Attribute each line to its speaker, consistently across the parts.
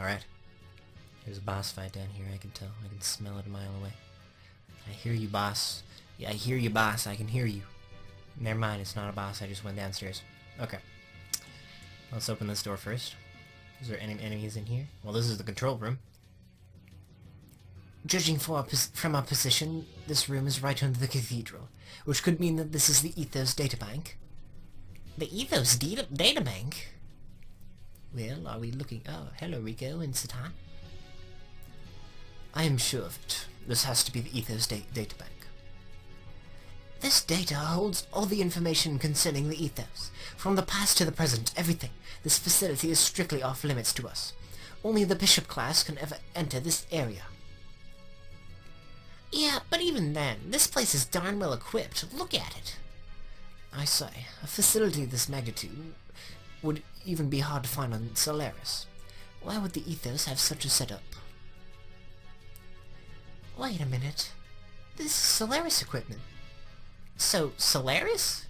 Speaker 1: Alright. There's a boss fight down here, I can tell. I can smell it a mile away. I hear you, boss. Yeah, I hear you, boss. I can hear you. Never mind, it's not a boss. I just went downstairs. Okay. Let's open this door first. Is there any enemies in here? Well, this is the control room. Judging from our position, this room is right under the cathedral, which could mean that this is the Ethos databank. The Ethos databank? Well, are we looking... Oh, hello, Rico and Satan. I am sure of it. This has to be the Ethos databank. This data holds all the information concerning the Ethos. From the past to the present, everything. This facility is strictly off limits to us. Only the Bishop class can ever enter this area. Yeah, but even then, this place is darn well equipped. Look at it. I say, a facility this magnitude would even be hard to find on Solaris. Why would the Ethos have such a setup? Wait a minute. This is Solaris equipment. So, Solaris?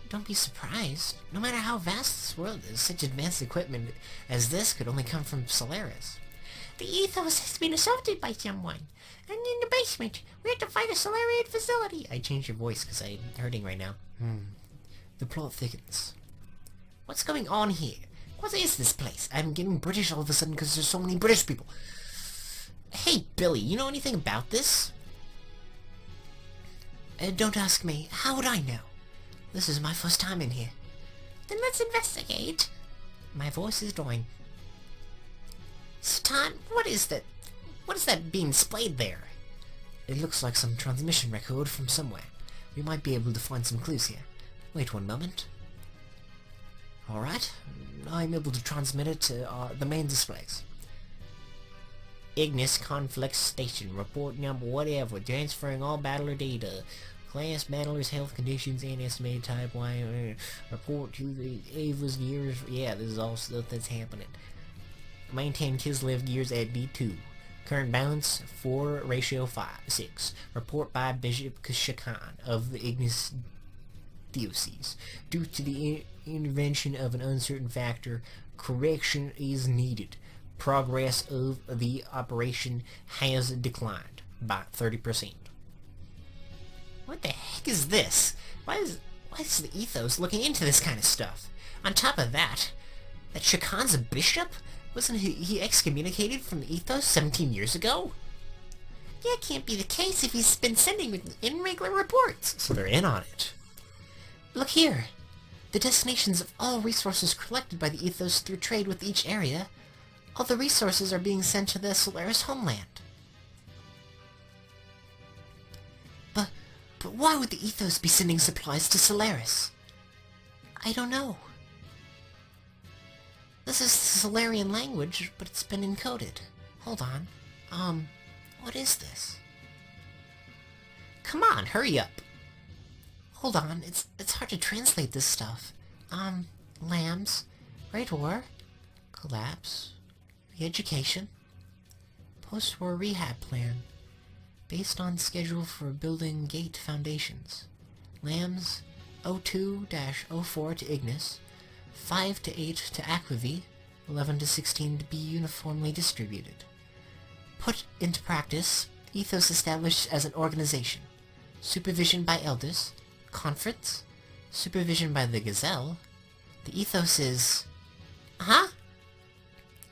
Speaker 1: Don't be surprised. No matter how vast this world is, such advanced equipment as this could only come from Solaris. The Ethos has been assaulted by someone. And in the basement, we have to find a Solarian facility. I changed your voice because I'm hurting right now. The plot thickens. What's going on here? What is this place? I'm getting British all of a sudden because there's so many British people. Hey, Billy, you know anything about this? Don't ask me. How would I know? This is my first time in here. Then let's investigate. My voice is going. Stan, what is that? What is that being displayed there? It looks like some transmission record from somewhere. We might be able to find some clues here. Wait one moment. Alright, I'm able to transmit it to the main displays. Ignis Conflict Station, report number whatever, transferring all battler data. Class, battler's health conditions, and estimated type Y, report to the Ava's gears. Yeah, this is all stuff that's happening. Maintain Kislev gears at B2. Current balance 4:6. Report by Bishop Shakan of the Ignis Diocese. Due to the intervention of an uncertain factor, correction is needed. Progress of the operation has declined by 30%. What the heck is this? Why is the Ethos looking into this kind of stuff? On top of that Shakan's a bishop? Wasn't he excommunicated from the Ethos 17 years ago? That can't be the case if he's been sending in regular reports. So they're in on it. Look here. The destinations of all resources collected by the Ethos through trade with each area. All the resources are being sent to the Solaris homeland. But why would the Ethos be sending supplies to Solaris? I don't know. This is the Solarian language, but it's been encoded. Hold on. What is this? Come on, hurry up. Hold on, it's hard to translate this stuff. Lambs, Great War, Collapse, Re-education, Post-war rehab plan, based on schedule for building gate foundations. Lambs, 02-04 to Ignis, 5 to 8 to Aquavi, 11 to 16 to be uniformly distributed. Put into practice, Ethos established as an organization. Supervision by Elders, Conference, supervision by the Gazelle. The Ethos is... Huh?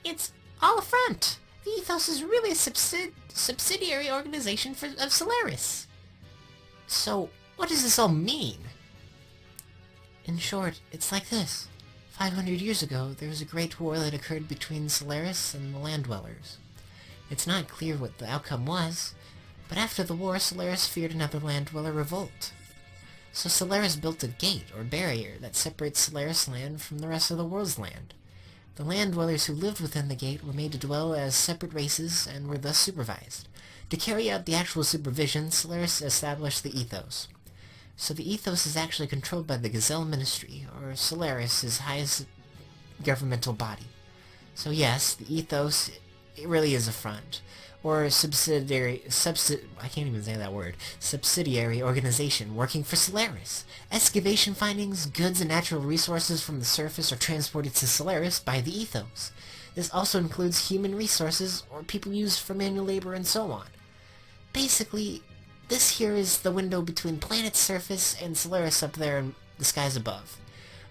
Speaker 1: It's all a front. The Ethos is really a subsidiary organization of Solaris. So, what does this all mean? In short, it's like this. 500 years ago, there was a great war that occurred between Solaris and the Land Dwellers. It's not clear what the outcome was, but after the war, Solaris feared another Land Dweller revolt. So Solaris built a gate, or barrier, that separates Solaris land from the rest of the world's land. The Land Dwellers who lived within the gate were made to dwell as separate races and were thus supervised. To carry out the actual supervision, Solaris established the Ethos. So the Ethos is actually controlled by the Gazelle Ministry, or Solaris' highest governmental body. So yes, the Ethos, it really is a front, or a subsidiary organization working for Solaris. Excavation findings, goods, and natural resources from the surface are transported to Solaris by the Ethos. This also includes human resources, or people used for manual labor and so on. Basically, this here is the window between planet's surface and Solaris up there in the skies above.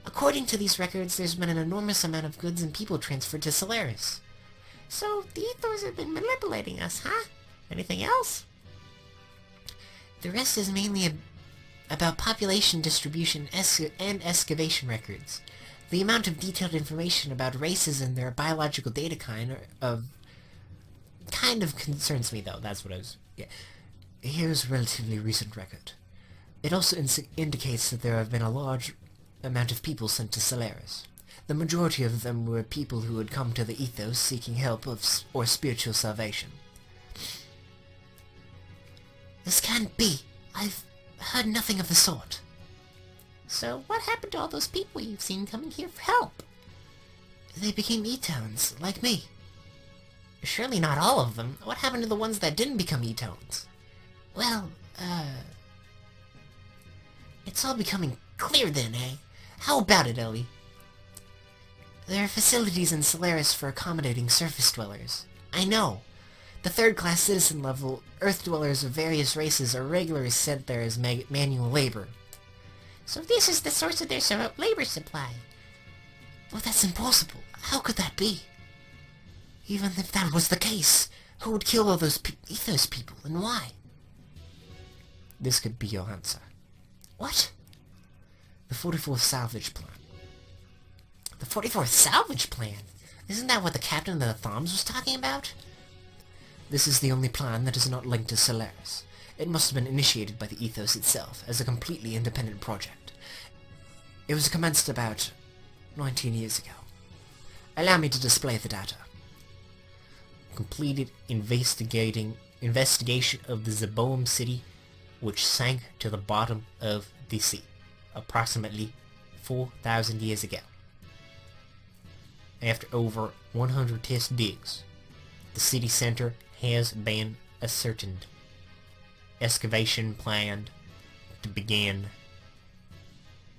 Speaker 1: According to these records, there's been an enormous amount of goods and people transferred to Solaris. So, the Ethos have been manipulating us, huh? Anything else? The rest is mainly about population distribution and excavation records. The amount of detailed information about races and their biological data kind of concerns me, though. That's what I was... Yeah. Here's a relatively recent record. It also indicates that there have been a large amount of people sent to Solaris. The majority of them were people who had come to the Ethos seeking help or spiritual salvation. This can't be. I've heard nothing of the sort. So what happened to all those people you've seen coming here for help? They became E-tones, like me. Surely not all of them. What happened to the ones that didn't become E-tones? Well, it's all becoming clear then, eh? How about it, Ellie? There are facilities in Solaris for accommodating surface dwellers. I know. The third-class citizen level Earth dwellers of various races are regularly sent there as manual labor. So this is the source of their labor supply. Well, that's impossible. How could that be? Even if that was the case, who would kill all those Ethos people, and why? This could be your answer. What? The 44th Salvage Plan. The 44th Salvage Plan? Isn't that what the captain of the Thoms was talking about? This is the only plan that is not linked to Solaris. It must have been initiated by the Ethos itself, as a completely independent project. It was commenced about 19 years ago. Allow me to display the data. Completed investigation of the Zeboam city, which sank to the bottom of the sea, approximately 4,000 years ago. After over 100 test digs, the city center has been ascertained. Excavation planned to begin.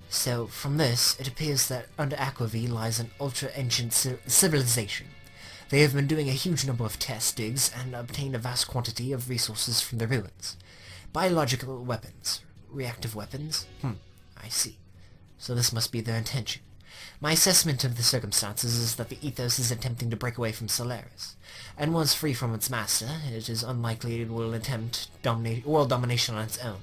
Speaker 1: So, from this, it appears that under Aquavi lies an ultra-ancient civilization. They have been doing a huge number of test digs and obtained a vast quantity of resources from the ruins. Biological weapons. Reactive weapons? I see. So this must be their intention. My assessment of the circumstances is that the Ethos is attempting to break away from Solaris, and once free from its master, it is unlikely it will attempt world domination on its own.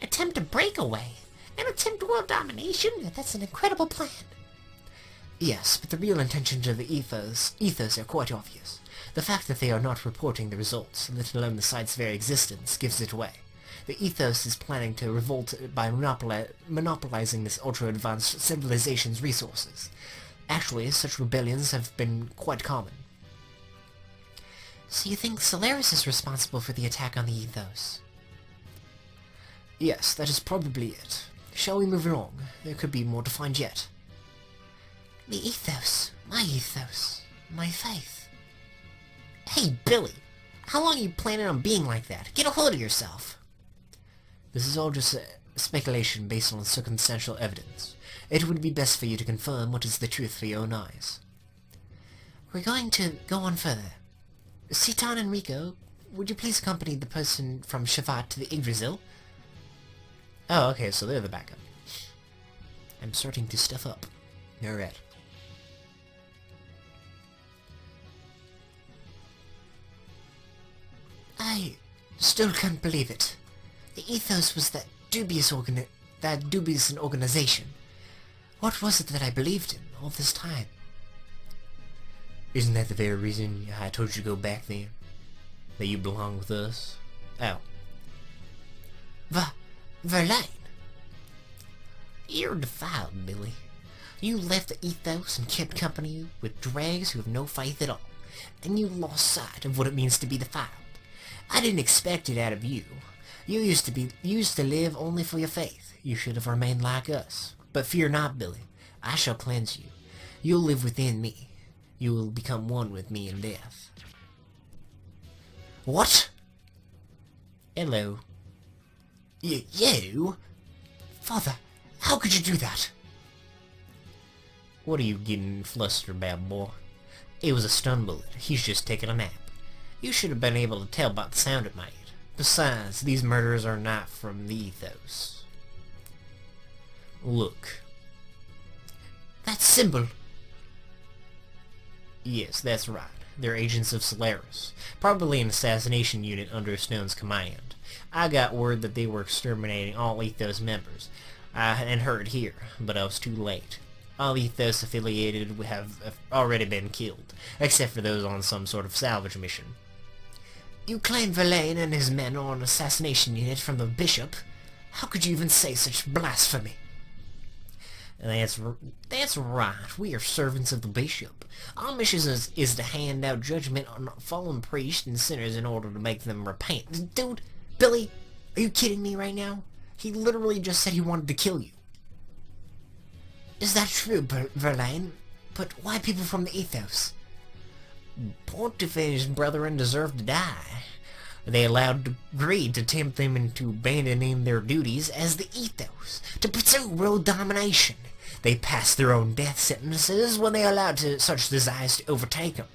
Speaker 1: Attempt to break away? And attempt world domination? That's an incredible plan. Yes, but the real intentions of the Ethos are quite obvious. The fact that they are not reporting the results, let alone the site's very existence, gives it away. The Ethos is planning to revolt by monopolizing this ultra-advanced civilization's resources. Actually, such rebellions have been quite common. So you think Solaris is responsible for the attack on the Ethos? Yes, that is probably it. Shall we move along? There could be more to find yet. The Ethos. My faith. Hey, Billy! How long are you planning on being like that? Get a hold of yourself! This is all just speculation based on circumstantial evidence. It would be best for you to confirm what is the truth for your own eyes. We're going to go on further. Citan and Rico, would you please accompany the person from Shavat to the Yggdrasil? Oh, okay, so they're the backup. I'm starting to stuff up. Alright. I still can't believe it. The Ethos was that dubious an organization. What was it that I believed in all this time? Isn't that the very reason I told you to go back then? That you belong with us? Oh. Verlaine. You're defiled, Billy. You left the Ethos and kept company with dregs who have no faith at all, and you lost sight of what it means to be defiled. I didn't expect it out of you. You used to live only for your faith. You should have remained like us. But fear not, Billy. I shall cleanse you. You'll live within me. You will become one with me in death. What? Hello. You? Father, how could you do that? What are you getting flustered about, boy? It was a stun bullet. He's just taking a nap. You should have been able to tell by the sound it made. Besides, these murders are not from the ethos. Look. That symbol! Yes, that's right. They're agents of Solaris. Probably an assassination unit under Stone's command. I got word that they were exterminating all Ethos members. And heard here, but I was too late. All Ethos affiliated have already been killed, except for those on some sort of salvage mission. You claim Verlaine and his men are an assassination unit from the Bishop? How could you even say such blasphemy? That's right. We are servants of the Bishop. Our mission is to hand out judgment on fallen priests and sinners in order to make them repent. Dude, Billy, are you kidding me right now? He literally just said he wanted to kill you. Is that true, Verlaine? But why people from the Ethos? Pontife's brethren deserve to die. They allowed greed to tempt them into abandoning their duties as the Ethos, to pursue world domination. They passed their own death sentences when they allowed such desires to overtake them.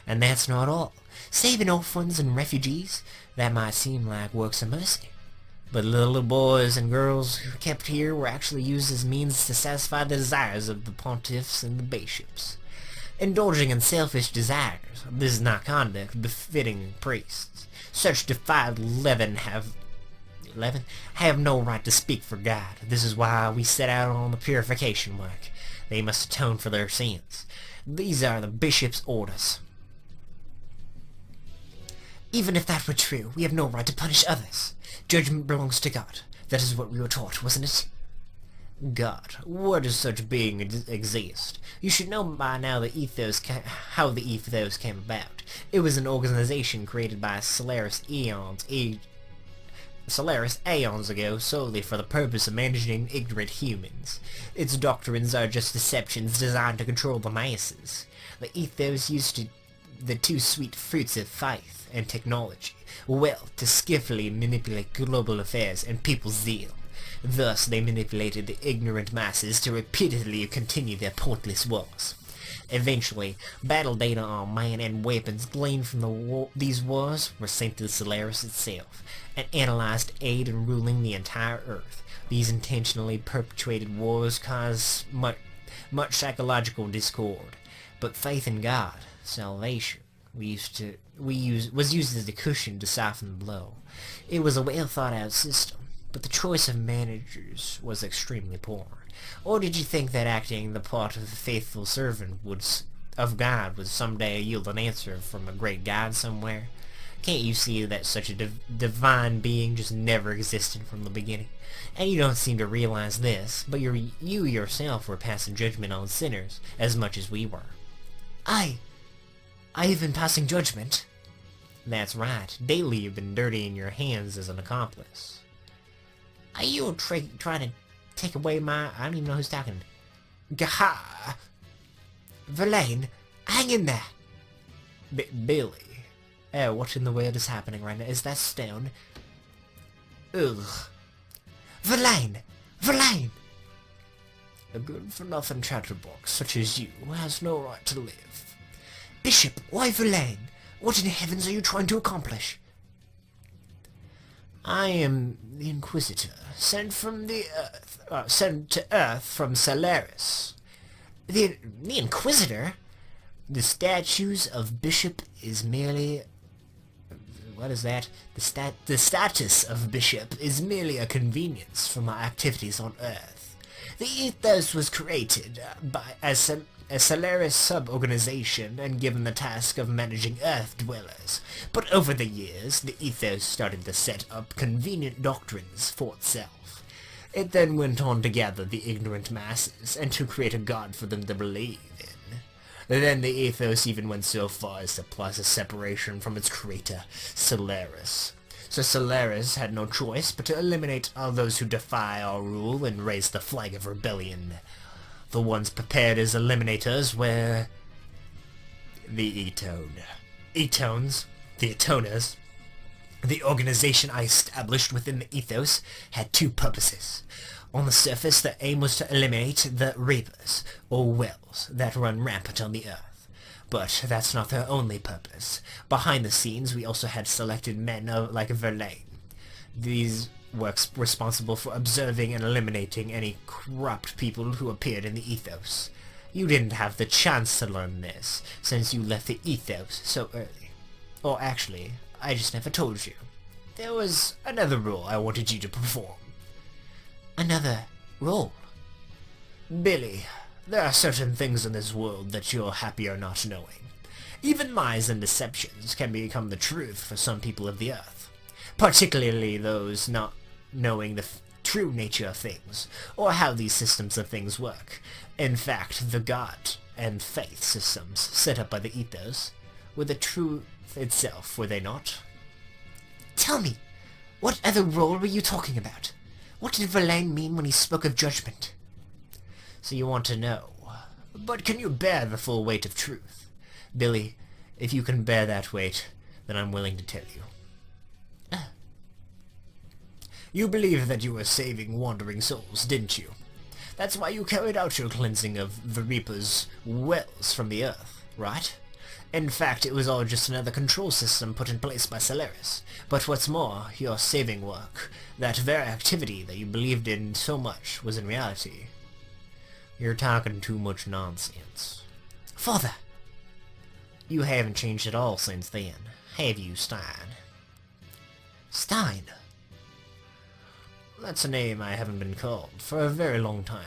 Speaker 1: And that's not all. Saving orphans and refugees, that might seem like works of mercy. But little boys and girls who were kept here were actually used as means to satisfy the desires of the pontiffs and the bishops. Indulging in selfish desires, this is not conduct befitting priests. Such defiled leaven have no right to speak for God. This is why we set out on the purification work. They must atone for their sins. These are the bishop's orders. Even if that were true, we have no right to punish others. Judgment belongs to God. That is what we were taught, wasn't it? God, where does such being exist? You should know by now how the ethos came about. It was an organization created by Solaris aeons ago solely for the purpose of managing ignorant humans. Its doctrines are just deceptions designed to control the masses. The ethos used the two sweet fruits of faith and technology, wealth, to skillfully manipulate global affairs and people's zeal. Thus, they manipulated the ignorant masses to repeatedly continue their pointless wars. Eventually, battle data on man and weapons gleaned from these wars were sent to Solaris itself, and analyzed to aid in ruling the entire Earth. These intentionally perpetuated wars caused much psychological discord, but faith in God, salvation, was used as a cushion to soften the blow. It was a well-thought-out system, but the choice of managers was extremely poor. Or did you think that acting the part of a faithful servant of God would someday yield an answer from a great God somewhere? Can't you see that such a divine being just never existed from the beginning? And you don't seem to realize this, but you yourself were passing judgment on sinners as much as we were. I've been passing judgment. That's right. Daily you've been dirtying your hands as an accomplice. Are you trying to take away my... I don't even know who's talking. Gaha! Verlaine, hang in there! Billy. Oh, what in the world is happening right now? Is that Stone? Ugh. Verlaine! Verlaine! A good-for-nothing chatterbox such as you has no right to live. Bishop, why Verlaine? What in heavens are you trying to accomplish? I am the Inquisitor, sent to Earth from Solaris. The Inquisitor? The statues of Bishop is merely... What is that? The status of Bishop is merely a convenience for my activities on Earth. The ethos was created as a Solaris sub-organization and given the task of managing Earth dwellers, but over the years the ethos started to set up convenient doctrines for itself. It then went on to gather the ignorant masses and to create a god for them to believe in. Then the ethos even went so far as to place a separation from its creator, Solaris. So Solaris had no choice but to eliminate all those who defy our rule and raise the flag of rebellion. The ones prepared as eliminators were the Etones, the Atoners. The organization I established within the ethos had two purposes. On the surface, the aim was to eliminate the Reapers, or Wells, that run rampant on the Earth. But that's not their only purpose. Behind the scenes, we also had selected men like Verlaine. These were responsible for observing and eliminating any corrupt people who appeared in the Ethos. You didn't have the chance to learn this, since you left the Ethos so early. Or actually, I just never told you. There was another role I wanted you to perform. Another role? Billy, there are certain things in this world that you're happier not knowing. Even lies and deceptions can become the truth for some people of the Earth, particularly those not knowing the true nature of things, or how these systems of things work. In fact, the God and faith systems set up by the Ethos were the truth itself, were they not? Tell me, what other role were you talking about? What did Verlaine mean when he spoke of judgment? So you want to know. But can you bear the full weight of truth? Billy, if you can bear that weight, then I'm willing to tell you. You believe that you were saving wandering souls, didn't you? That's why you carried out your cleansing of the Reaper's wells from the Earth, right? In fact, it was all just another control system put in place by Solaris. But what's more, your saving work, that very activity that you believed in so much, was in reality. You're talking too much nonsense. Father! You haven't changed at all since then, have you, Stein? Stein? That's a name I haven't been called for a very long time.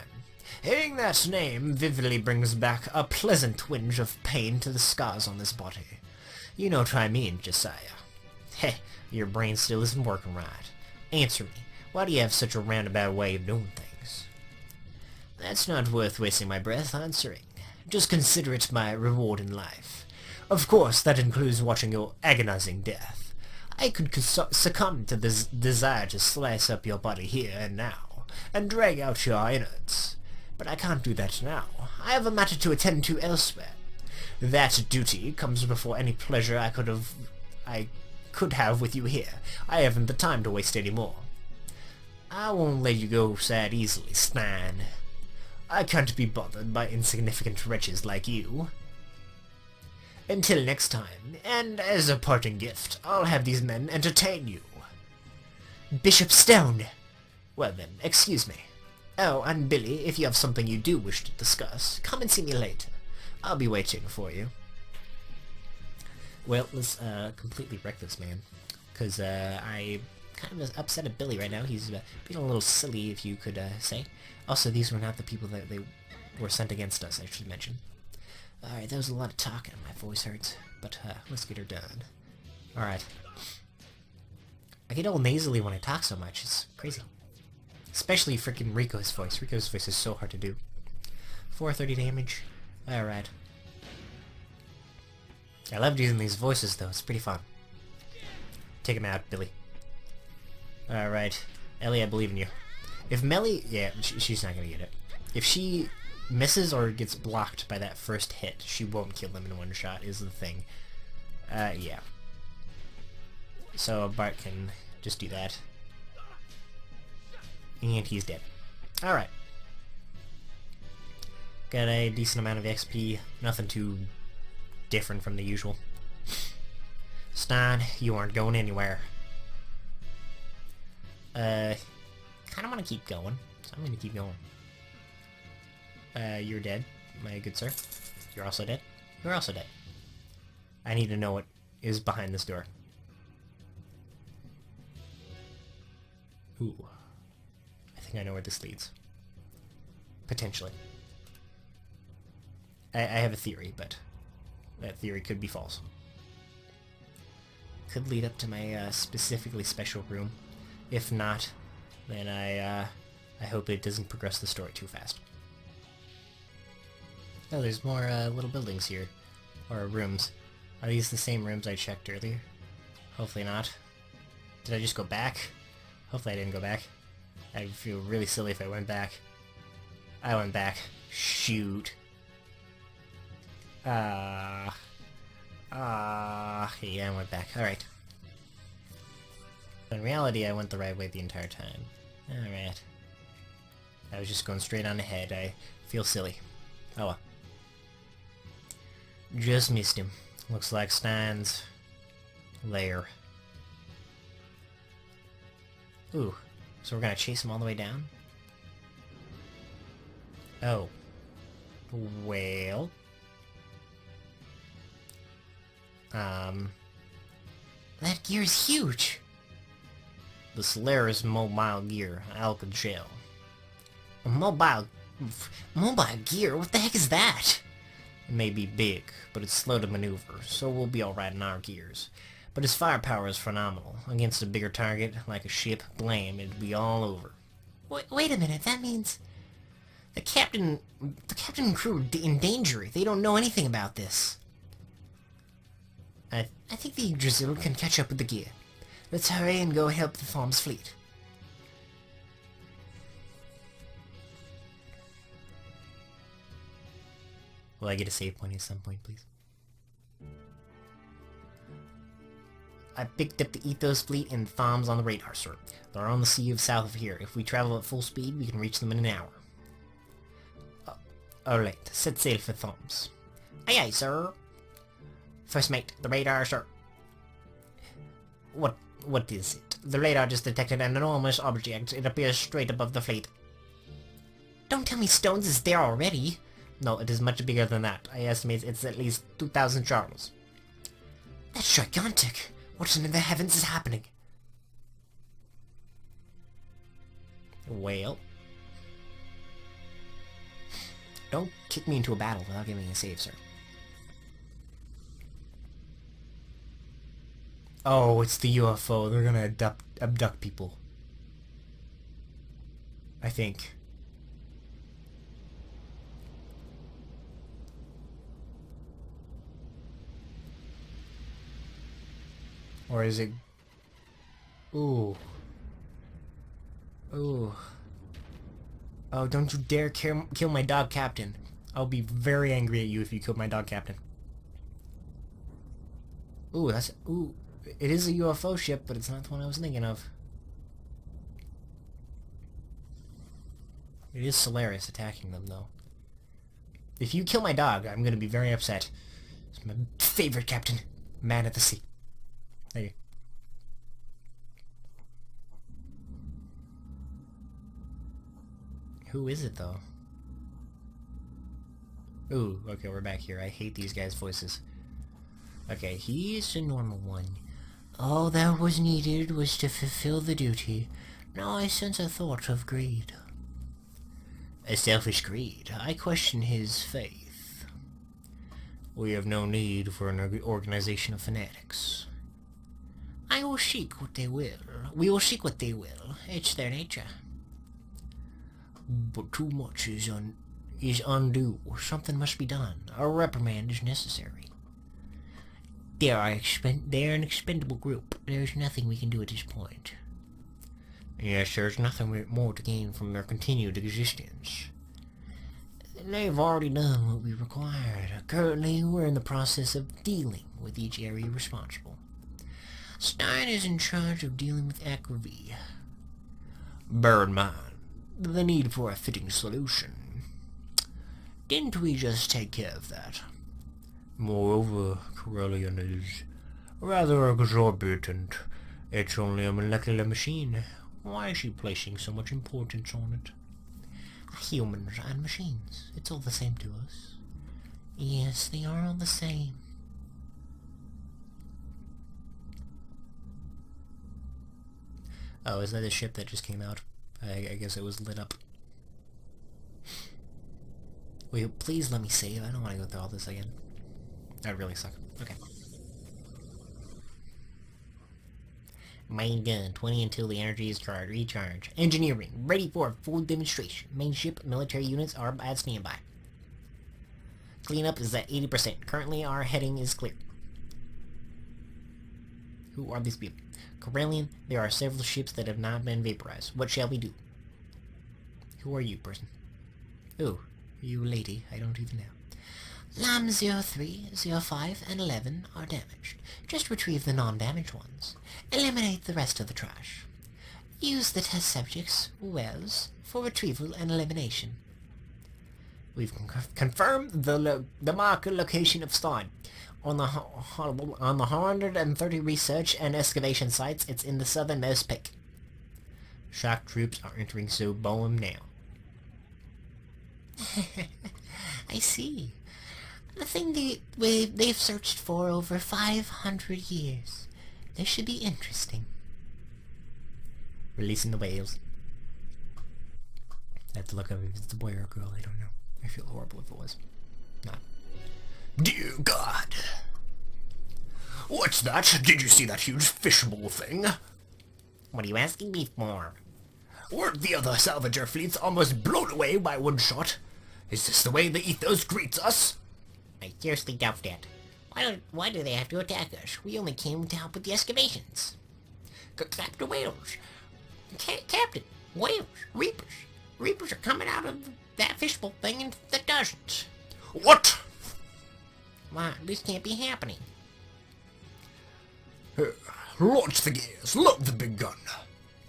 Speaker 1: Hearing that name vividly brings back a pleasant twinge of pain to the scars on this body. You know what I mean, Josiah. Heh, your brain still isn't working right. Answer me, why do you have such a roundabout way of doing things? That's not worth wasting my breath answering. Just consider it my reward in life. Of course, that includes watching your agonizing death. I could succumb to this desire to slice up your body here and now, and drag out your innards. But I can't do that now. I have a matter to attend to elsewhere. That duty comes before any pleasure I could have with you here. I haven't the time to waste any more. I won't let you go sad easily, Stan. I can't be bothered by insignificant wretches like you. Until next time, and as a parting gift, I'll have these men entertain you. Bishop Stone! Well then, excuse me. Oh, and Billy, if you have something you do wish to discuss, come and see me later. I'll be waiting for you. Well, let's completely wreck this man, because I kind of upset at Billy right now. He's being a little silly, if you could say. Also, these were not the people that they were sent against us, I should mention. Alright, that was a lot of talking. My voice hurts, but let's get her done. Alright. I get all nasally when I talk so much. It's crazy. Especially freaking Rico's voice. Rico's voice is so hard to do. 430 damage. Alright. I loved using these voices, though. It's pretty fun. Take him out, Billy. Alright. Ellie, I believe in you. If Melly... Yeah, she's not gonna get it. If she misses or gets blocked by that first hit, she won't kill him in one shot, is the thing. Yeah. So Bart can just do that. And he's dead. Alright. Got a decent amount of XP. Nothing too different from the usual. Stein, you aren't going anywhere. Kinda wanna keep going, so I'm gonna keep going. You're dead, my good sir. You're also dead. You're also dead. I need to know what is behind this door. Ooh. I think I know where this leads. Potentially. I have a theory, but that theory could be false. Could lead up to my specifically special room. If not, then I hope it doesn't progress the story too fast. Oh, there's more little buildings here. Or rooms. Are these the same rooms I checked earlier? Hopefully not. Did I just go back? Hopefully I didn't go back. I'd feel really silly if I went back. I went back. Shoot. Yeah, I went back. Alright. In reality, I went the right way the entire time. Alright. I was just going straight on ahead. I feel silly. Oh well. Just missed him. Looks like Stein's lair. Ooh. So we're gonna chase him all the way down? Oh. Well. That gear's huge! The Solaris mobile gear, Alcagel. A mobile gear? What the heck is that? It may be big, but it's slow to maneuver, so we'll be alright in our gears. But his firepower is phenomenal. Against a bigger target, like a ship, blam, it'd be all over. Wait a minute, that means... The captain and crew are in danger. They don't know anything about this. I think the Yggdrasil can catch up with the gear. Let's hurry and go help the farm's fleet. Will I get a save point at some point, please? I picked up the Ethos fleet and Thoms on the radar, sir. They're on the sea south of here. If we travel at full speed, we can reach them in an hour. Alright, set sail for Thoms. Aye aye, sir. First mate, the radar, sir. What is it? The radar just detected an enormous object. It appears straight above the fleet. Don't tell me Stones is there already. No, it is much bigger than that. I estimate it's at least 2,000 charles. That's gigantic. What in the heavens is happening? Well... Don't kick me into a battle without giving me a save, sir. Oh, it's the UFO. They're gonna abduct people. I think. Or is it... Ooh. Ooh. Oh, don't you dare kill my dog captain. I'll be very angry at you if you kill my dog captain. Ooh, that's... Ooh. It is a UFO ship, but it's not the one I was thinking of. It is Solaris attacking them, though. If you kill my dog, I'm gonna be very upset. It's my favorite captain. Man at the sea. There you Who is it, though? Ooh, okay, we're back here. I hate these guys' voices. Okay, he's a normal one. All that was needed was to fulfill the duty. Now I sense a thought of greed. A selfish greed. I question his faith. We have no need for an organization of fanatics. I will seek what they will. We will seek what they will. It's their nature. But too much is undue. Something must be done. A reprimand is necessary. They're an expendable group. There's nothing we can do at this point. Yes, there's nothing more to gain from their continued existence. They've already done what we required. Currently, we're in the process of dealing with each area responsible. Stein is in charge of dealing with Aquavie. Bear in mind the need for a fitting solution. Didn't we just take care of that? Moreover, Corellian is rather exorbitant. It's only a molecular machine. Why is she placing so much importance on it? Humans and machines. It's all the same to us. Yes, they are all the same. Oh, is that a ship that just came out? I guess it was lit up. Will you please let me save? I don't want to go through all this again. That really suck. Okay. Main gun, 20 until the energy is charged. Recharge. Engineering, ready for a full demonstration. Main ship, military units are at standby. Cleanup is at 80%. Currently, our heading is clear. Who are these people? Corellian, there are several ships that have not been vaporized. What shall we do? Who are you, person? Ooh, you lady, I don't even know. Lam 03, 05, and 11 are damaged. Just retrieve the non-damaged ones. Eliminate the rest of the trash. Use the test subjects, Wells, for retrieval and elimination. We've confirmed the marker location of Stein. On the 130 research and excavation sites, it's in the southernmost peak. Shock troops are entering Soboum now. I see. The thing they've searched for over 500 years. This should be interesting. Releasing the whales. I have to look up if it's a boy or a girl, I don't know. I feel horrible if it was. Not.
Speaker 2: Dear God. What's that? Did you see that huge fishbowl thing?
Speaker 1: What are you asking me for?
Speaker 2: Weren't the other salvager fleets almost blown away by one shot? Is this the way the ethos greets us?
Speaker 1: I seriously doubt that. Why do they have to attack us? We only came to help with the excavations. Captain Whales. Captain, whales, reapers. Reapers are coming out of that fishbowl thing in the dozens.
Speaker 2: What?
Speaker 1: Why, this can't be happening.
Speaker 2: Launch the gears. Load the big gun.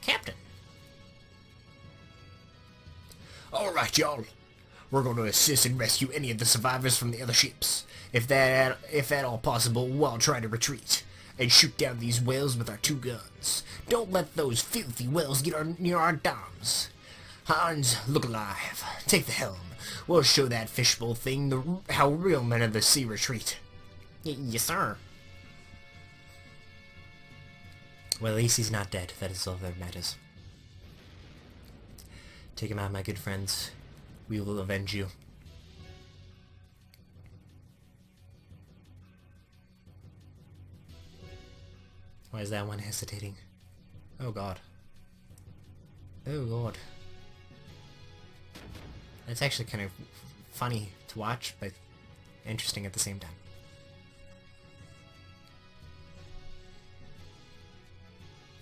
Speaker 1: Captain.
Speaker 2: Alright, y'all. We're going to assist and rescue any of the survivors from the other ships. If at all possible, while trying to retreat. And shoot down these whales with our 2 guns. Don't let those filthy whales get near our dams. Hans, look alive. Take the helm. We'll show that fishbowl thing how real men of the sea retreat.
Speaker 1: Yes, sir.
Speaker 3: Well, at least he's not dead. That is all that matters. Take him out, my good friends. We will avenge you. Why is that one hesitating? Oh god. Oh god. That's actually kind of funny to watch, but interesting at the same time.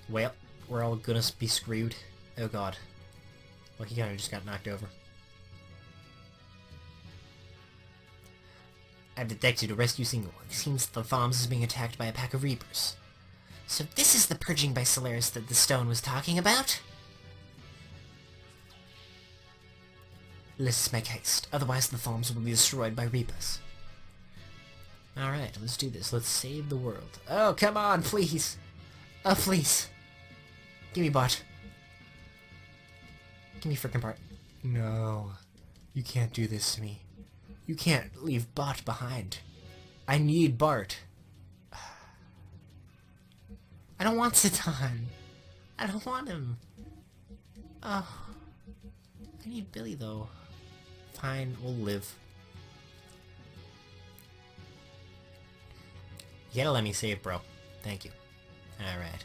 Speaker 3: Well, we're all gonna be screwed. Oh god. Well, he kinda just got knocked over. I've detected a rescue signal. It seems the Thoms is being attacked by a pack of Reapers.
Speaker 1: So this is the purging by Solaris that the stone was talking about?
Speaker 3: Let's make haste, otherwise the Thoms will be destroyed by Reapers. Alright, let's do this. Let's save the world. Oh, come on, please! Oh, please! Give me Bart. Give me frickin' Bart. No. You can't do this to me. You can't leave Bart behind. I need Bart. I don't want Satan. I don't want him. Oh. I need Billy, though. Fine, we'll live. You gotta let me save, bro. Thank you. Alright.